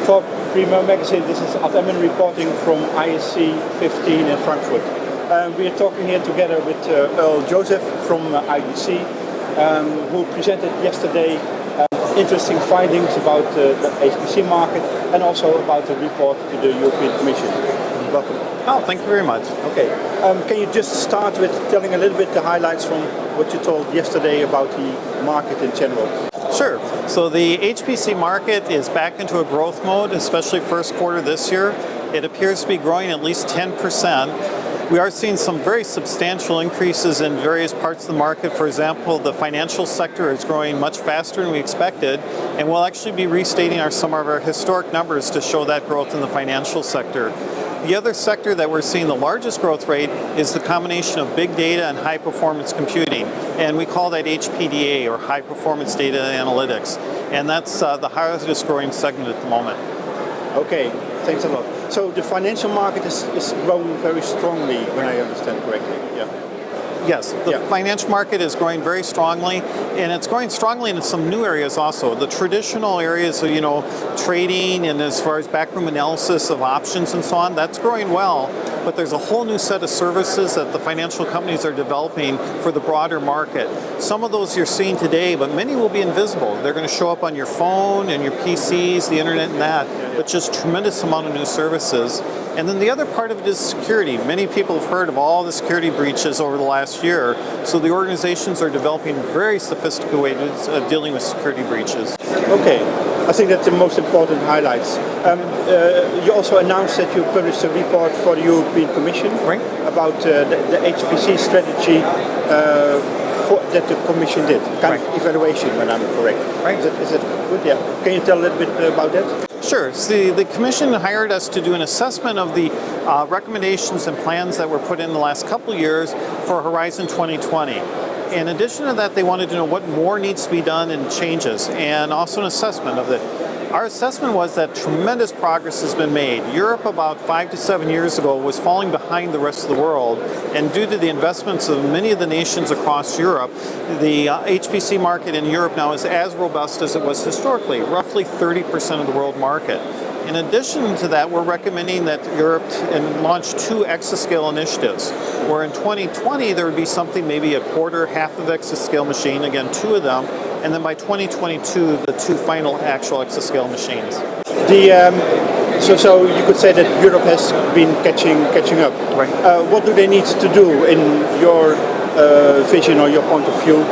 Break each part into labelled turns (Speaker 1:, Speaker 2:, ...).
Speaker 1: For Premier Magazine, this is Admin reporting from ISC15 in Frankfurt. We are talking here together with Earl Joseph from IDC, who presented yesterday interesting findings about the HPC market and also about the report to the European Commission. Welcome.
Speaker 2: Oh, thank you very much.
Speaker 1: Okay. Can you just start with telling a little bit the highlights from what you told yesterday about the market in general?
Speaker 2: Sure. So the HPC market is back into a growth mode, especially first quarter this year. It appears to be growing at least 10%. We are seeing some very substantial increases in various parts of the market. For example, the financial sector is growing much faster than we expected, and we'll actually be restating some of our historic numbers to show that growth in the financial sector. The other sector that we're seeing the largest growth rate is the combination of big data and high performance computing, and we call that HPDA, or high performance data analytics, and that's the highest growing segment at the moment.
Speaker 1: Okay, thanks a lot. So the financial market is growing very strongly, when I understand correctly. Yeah.
Speaker 2: Yes, the financial market is growing very strongly, and it's growing strongly in some new areas also. The traditional areas of, trading and as far as backroom analysis of options and so on, that's growing well, but there's a whole new set of services that the financial companies are developing for the broader market. Some of those you're seeing today, but many will be invisible. They're going to show up on your phone and your PCs, the internet and that, but just tremendous amount of new services. And then the other part of it is security. Many people have heard of all the security breaches over the last year, so the organizations are developing very sophisticated ways of dealing with security breaches.
Speaker 1: Okay, I think that's the most important highlights. You also announced that you published a report for the European Commission about the HPC strategy that the Commission did, kind of evaluation, when I'm correct.
Speaker 2: Right.
Speaker 1: Is it good? Yeah. Can you tell a little bit about that?
Speaker 2: Sure. So the Commission hired us to do an assessment of the recommendations and plans that were put in the last couple of years for Horizon 2020. In addition to that, they wanted to know what more needs to be done and changes, and also an assessment of it. Our assessment was that tremendous progress has been made. Europe about 5 to 7 years ago was falling behind the rest of the world, and due to the investments of many of the nations across Europe, the HPC market in Europe now is as robust as it was historically, roughly 30% of the world market. In addition to that, we're recommending that Europe launch 2 exascale initiatives, where in 2020 there would be something maybe a quarter, half of exascale machine, again 2 of them, and then by 2022 the 2 final actual exascale machines.
Speaker 1: So you could say that Europe has been catching up.
Speaker 2: Right.
Speaker 1: What do they need to do in your vision or your point of view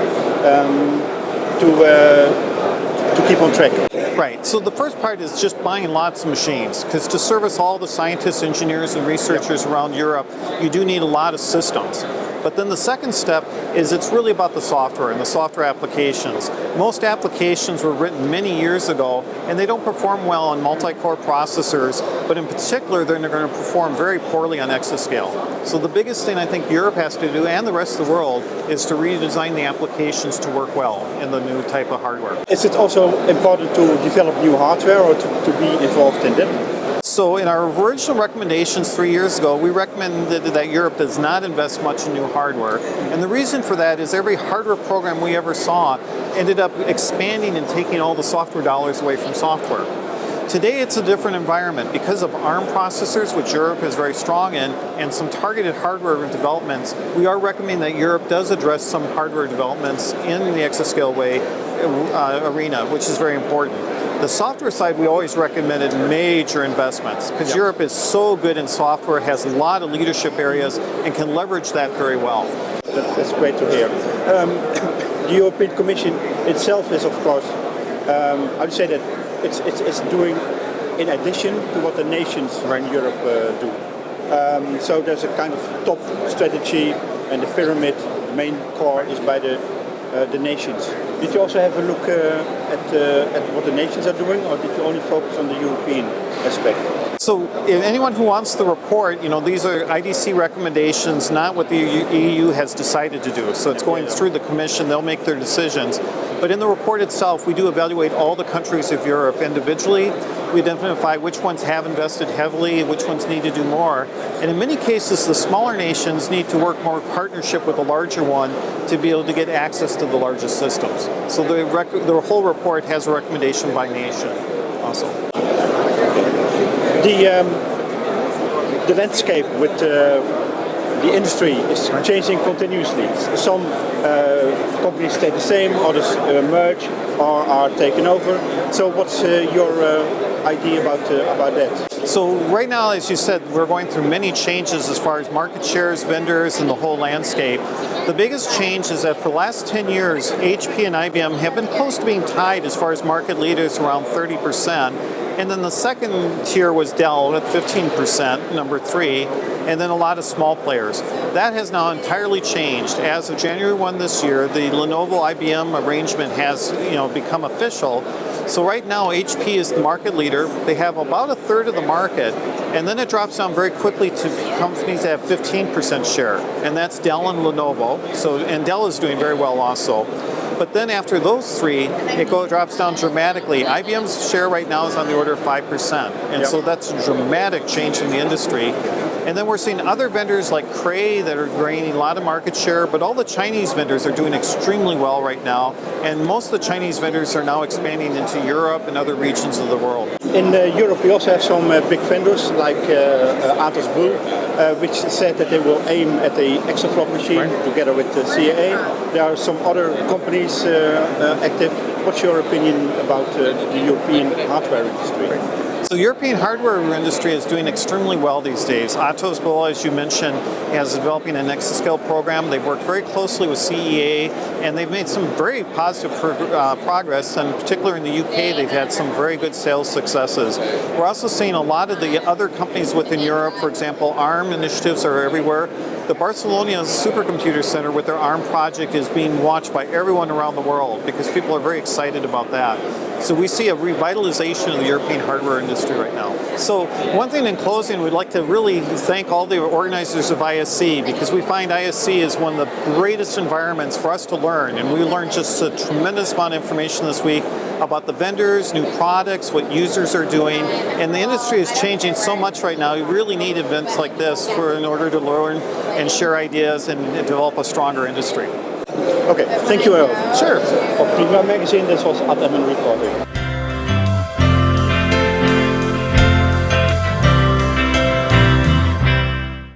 Speaker 1: to keep on track?
Speaker 2: Right, so the first part is just buying lots of machines, because to service all the scientists, engineers, and researchers around Europe, you do need a lot of systems. But then the second step is it's really about the software and the software applications. Most applications were written many years ago, and they don't perform well on multi-core processors, but in particular, they're going to perform very poorly on exascale. So the biggest thing I think Europe has to do, and the rest of the world, is to redesign the applications to work well in the new type of hardware.
Speaker 1: Is it also important to develop new hardware or to be involved in that?
Speaker 2: So in our original recommendations 3 years ago, we recommended that Europe does not invest much in new hardware. And the reason for that is every hardware program we ever saw ended up expanding and taking all the software dollars away from software. Today it's a different environment because of ARM processors, which Europe is very strong in, and some targeted hardware developments. We are recommending that Europe does address some hardware developments in the exascale arena, which is very important. The software side, we always recommended major investments because Europe is so good in software, has a lot of leadership areas, and can leverage that very well.
Speaker 1: That's great to hear. The European Commission itself is, of course, I would say that it's doing in addition to what the nations in Europe do. So there's a kind of top strategy, and the pyramid, the main core, is by the nations. Did you also have a look at what the nations are doing, or did you only focus on the European aspect?
Speaker 2: So if anyone who wants the report, these are IDC recommendations, not what the EU has decided to do. So it's going through the Commission, they'll make their decisions. But in the report itself, we do evaluate all the countries of Europe individually. We identify which ones have invested heavily, which ones need to do more. And in many cases, the smaller nations need to work more in partnership with the larger one to be able to get access to the largest systems. So the whole report has a recommendation by nation also.
Speaker 1: The landscape with the industry is changing continuously. Some companies stay the same, others merge or are taken over. So what's your idea about that?
Speaker 2: So right now, as you said, we're going through many changes as far as market shares, vendors, and the whole landscape. The biggest change is that for the last 10 years, HP and IBM have been close to being tied as far as market leaders, around 30%. And then the second tier was Dell at 15%, number 3, and then a lot of small players. That has now entirely changed. As of January 1 this year, the Lenovo IBM arrangement has become official. So right now, HP is the market leader. They have about a third of the market, and then it drops down very quickly to companies that have 15% share, and that's Dell and Lenovo. And Dell is doing very well also. But then after those three, it drops down dramatically. IBM's share right now is on the order of 5%. And so that's a dramatic change in the industry. And then we're seeing other vendors like Cray that are gaining a lot of market share, but all the Chinese vendors are doing extremely well right now. And most of the Chinese vendors are now expanding into Europe and other regions of the world.
Speaker 1: In Europe, we also have some big vendors like Atos Bull, which said that they will aim at the exaflop machine together with the CAA. There are some other companies active. What's your opinion about the European hardware industry?
Speaker 2: So the European hardware industry is doing extremely well these days. Atos Bull, as you mentioned, is developing an exascale program. They've worked very closely with CEA, and they've made some very positive progress, and particularly in the UK, they've had some very good sales successes. We're also seeing a lot of the other companies within Europe, for example, ARM initiatives are everywhere. The Barcelona Supercomputer Center with their ARM project is being watched by everyone around the world because people are very excited about that. So we see a revitalization of the European hardware industry right now. So one thing in closing, we'd like to really thank all the organizers of ISC because we find ISC is one of the greatest environments for us to learn. And we learned just a tremendous amount of information this week about the vendors, new products, what users are doing. And the industry is changing so much right now. You really need events like this in order to learn and share ideas and develop a stronger industry.
Speaker 1: Okay, thank you, Earl.
Speaker 2: Sure.
Speaker 1: For Prima Magazine, this was Ad Emmen reporting.